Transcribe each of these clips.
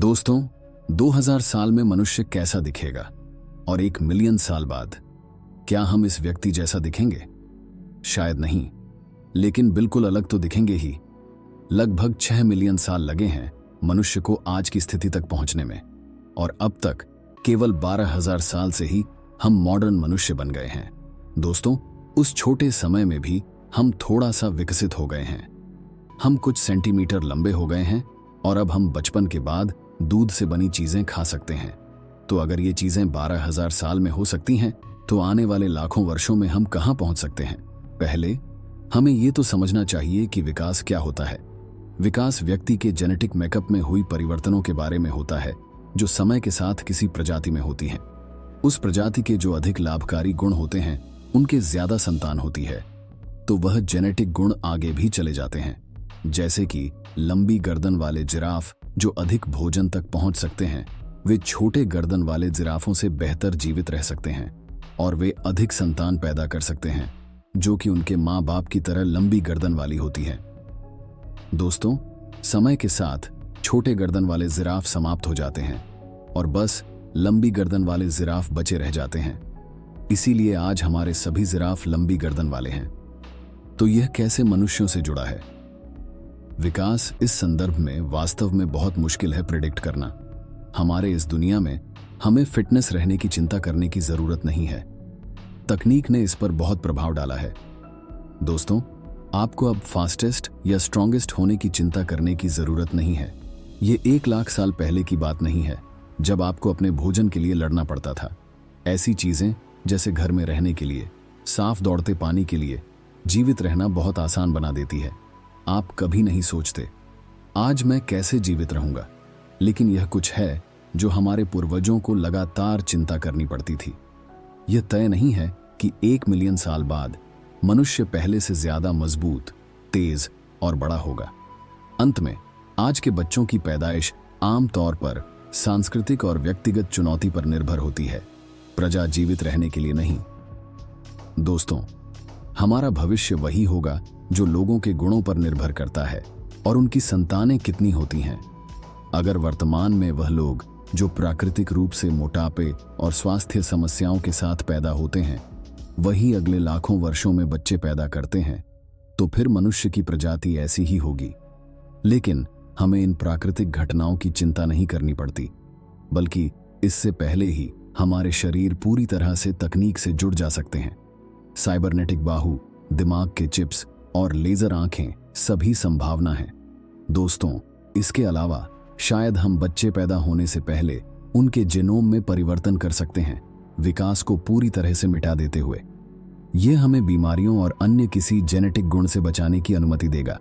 दोस्तों, 2000 साल में मनुष्य कैसा दिखेगा और 1 मिलियन साल बाद क्या हम इस व्यक्ति जैसा दिखेंगे? शायद नहीं, लेकिन बिल्कुल अलग तो दिखेंगे ही। लगभग 6 मिलियन साल लगे हैं मनुष्य को आज की स्थिति तक पहुंचने में, और अब तक केवल 12,000 साल से ही हम मॉडर्न मनुष्य बन गए हैं। दोस्तों, उस छोटे समय में भी हम थोड़ा सा विकसित हो गए हैं। हम कुछ सेंटीमीटर लंबे हो गए हैं और अब हम बचपन के बाद दूध से बनी चीजें खा सकते हैं। तो अगर ये चीजें 12,000 साल में हो सकती हैं, तो आने वाले लाखों वर्षों में हम कहां पहुंच सकते हैं? पहले हमें ये तो समझना चाहिए कि विकास क्या होता है। विकास व्यक्ति के जेनेटिक मेकअप में हुई परिवर्तनों के बारे में होता है, जो समय के साथ किसी प्रजाति में होती हैं। उस प्रजाति के जो अधिक लाभकारी गुण होते हैं, उनके ज्यादा संतान होती है, तो वह जेनेटिक गुण आगे भी चले जाते हैं। जैसे कि लंबी गर्दन वाले जिराफ जो अधिक भोजन तक पहुंच सकते हैं, वे छोटे गर्दन वाले जिराफों से बेहतर जीवित रह सकते हैं और वे अधिक संतान पैदा कर सकते हैं, जो कि उनके माँ बाप की तरह लंबी गर्दन वाली होती है। दोस्तों, समय के साथ छोटे गर्दन वाले जिराफ समाप्त हो जाते हैं और बस लंबी गर्दन वाले जिराफ बचे रह जाते हैं। इसीलिए आज हमारे सभी जिराफ लंबी गर्दन वाले हैं। तो यह कैसे मनुष्यों से जुड़ा है? विकास इस संदर्भ में वास्तव में बहुत मुश्किल है प्रिडिक्ट करना। हमारे इस दुनिया में हमें फिटनेस रहने की चिंता करने की जरूरत नहीं है। तकनीक ने इस पर बहुत प्रभाव डाला है। दोस्तों, आपको अब फास्टेस्ट या स्ट्रॉन्गेस्ट होने की चिंता करने की जरूरत नहीं है। ये 1 लाख साल पहले की बात नहीं है, जब आपको अपने भोजन के लिए लड़ना पड़ता था। ऐसी चीजें जैसे घर में रहने के लिए, साफ दौड़ते पानी के लिए जीवित रहना बहुत आसान बना देती है। आप कभी नहीं सोचते, आज मैं कैसे जीवित रहूंगा, लेकिन यह कुछ है जो हमारे पूर्वजों को लगातार चिंता करनी पड़ती थी। यह तय नहीं है कि 1 मिलियन साल बाद मनुष्य पहले से ज्यादा मजबूत, तेज और बड़ा होगा। अंत में आज के बच्चों की पैदाइश आम तौर पर सांस्कृतिक और व्यक्तिगत चुनौती पर निर्भर होती है, प्रजा जीवित रहने के लिए नहीं। दोस्तों, हमारा भविष्य वही होगा जो लोगों के गुणों पर निर्भर करता है और उनकी संतानें कितनी होती हैं। अगर वर्तमान में वह लोग जो प्राकृतिक रूप से मोटापे और स्वास्थ्य समस्याओं के साथ पैदा होते हैं, वही अगले लाखों वर्षों में बच्चे पैदा करते हैं, तो फिर मनुष्य की प्रजाति ऐसी ही होगी। लेकिन हमें इन प्राकृतिक घटनाओं की चिंता नहीं करनी पड़ती, बल्कि इससे पहले ही हमारे शरीर पूरी तरह से तकनीक से जुड़ जा सकते हैं। साइबरनेटिक बाहु, दिमाग के चिप्स और लेजर आंखें सभी संभावना है। दोस्तों, इसके अलावा शायद हम बच्चे पैदा होने से पहले उनके जीनोम में परिवर्तन कर सकते हैं, विकास को पूरी तरह से मिटा देते हुए। यह हमें बीमारियों और अन्य किसी जेनेटिक गुण से बचाने की अनुमति देगा।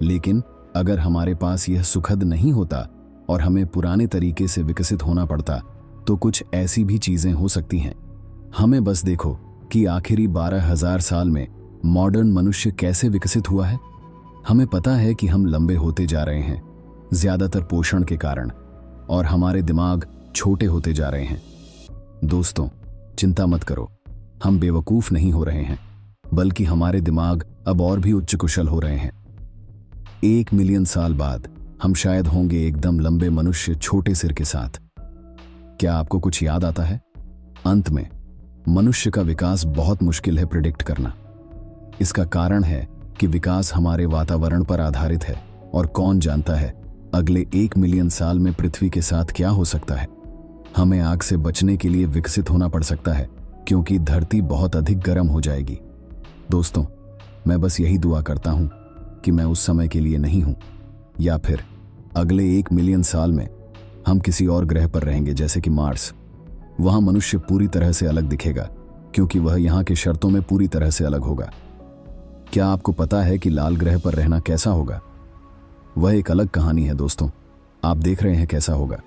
लेकिन अगर हमारे पास यह सुखद नहीं होता और हमें पुराने तरीके से विकसित होना पड़ता, तो कुछ ऐसी भी चीजें हो सकती हैं। हमें बस देखो कि आखिरी 12,000 साल में मॉडर्न मनुष्य कैसे विकसित हुआ है। हमें पता है कि हम लंबे होते जा रहे हैं, ज्यादातर पोषण के कारण, और हमारे दिमाग छोटे होते जा रहे हैं। दोस्तों, चिंता मत करो, हम बेवकूफ नहीं हो रहे हैं, बल्कि हमारे दिमाग अब और भी उच्च कुशल हो रहे हैं। 1 मिलियन साल बाद हम शायद होंगे एकदम लंबे मनुष्य छोटे सिर के साथ। क्या आपको कुछ याद आता है? अंत में मनुष्य का विकास बहुत मुश्किल है प्रिडिक्ट करना। इसका कारण है कि विकास हमारे वातावरण पर आधारित है, और कौन जानता है अगले 1 मिलियन साल में पृथ्वी के साथ क्या हो सकता है। हमें आग से बचने के लिए विकसित होना पड़ सकता है, क्योंकि धरती बहुत अधिक गर्म हो जाएगी। दोस्तों, मैं बस यही दुआ करता हूं कि मैं उस समय के लिए नहीं हूं, या फिर अगले 1 मिलियन साल में हम किसी और ग्रह पर रहेंगे, जैसे कि मार्स। वहां मनुष्य पूरी तरह से अलग दिखेगा, क्योंकि वह यहां की शर्तों में पूरी तरह से अलग होगा। क्या आपको पता है कि लाल ग्रह पर रहना कैसा होगा? वह एक अलग कहानी है दोस्तों, आप देख रहे हैं कैसा होगा।